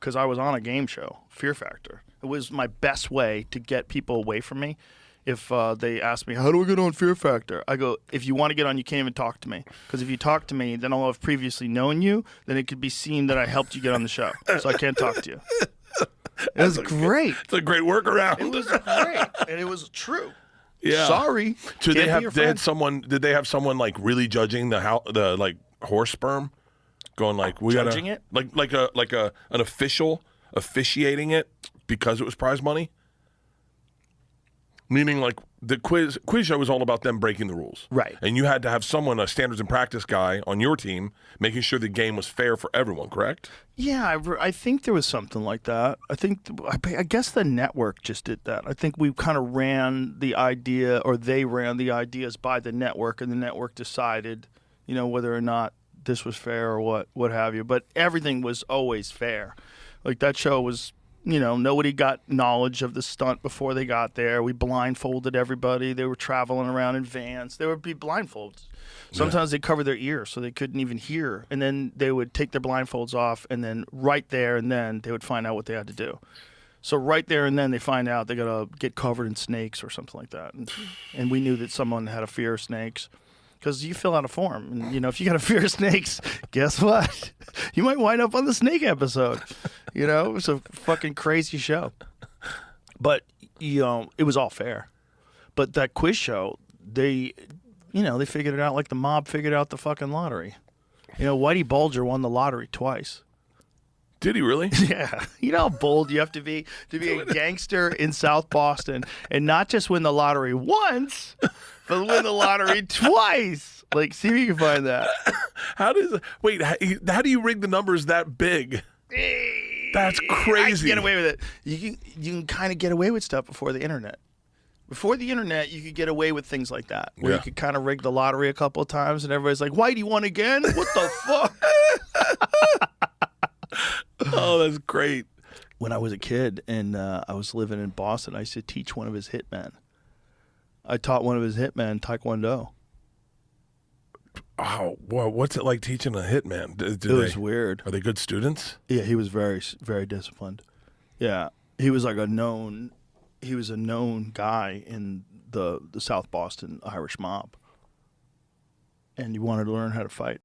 because I was on a game show, Fear Factor. It was my best way to get people away from me. If they ask me, how do we get on Fear Factor? I go, if you want to get on, you can't even talk to me. Because if you talk to me, then I'll have previously known you. Then it could be seen that I helped you get on the show. So I can't talk to you. It was great. It's a great workaround. It was great. And it was true. Yeah. Sorry. So they had someone, did they have someone like really judging the like horse sperm? Going like, we Judging gotta, it? like an official officiating it because it was prize money? Meaning, like, the quiz show was all about them breaking the rules. Right. And you had to have someone, a standards and practice guy on your team, making sure the game was fair for everyone, correct? Yeah, I think there was something like that. I guess the network just did that. I think we kind of ran the idea, or they ran the ideas by the network, and the network decided, whether or not this was fair or what have you. But everything was always fair. Like, that show was... nobody got knowledge of the stunt before they got there. We blindfolded everybody. They were traveling around in vans. They would be blindfolds. Sometimes they covered their ears so they couldn't even hear. And then they would take their blindfolds off, and then right there and then they would find out what they had to do. So right there and then they find out they got to get covered in snakes or something like that. And we knew that someone had a fear of snakes. Because you fill out a form, and if you got a fear of snakes, guess what? You might wind up on the snake episode. It was a fucking crazy show. But it was all fair. But that quiz show, they figured it out like the mob figured out the fucking lottery. Whitey Bulger won the lottery twice. Did he really? Yeah. You know how bold you have to be a gangster in South Boston and not just win the lottery once, but win the lottery twice. Like, see if you can find that. How do you rig the numbers that big? That's crazy. I can get away with it. You can kind of get away with stuff before the internet. Before the internet, you could get away with things like that, where you could kind of rig the lottery a couple of times, and everybody's like, Whitey won again? What the fuck? Oh, that's great. When I was a kid and I was living in Boston, I used to teach one of his hitmen. I taught one of his hitmen Taekwondo. Oh, well, what's it like teaching a hitman? It was weird. Are they good students? Yeah, he was very, very disciplined. Yeah, he was like a known guy in the South Boston Irish mob, and he wanted to learn how to fight.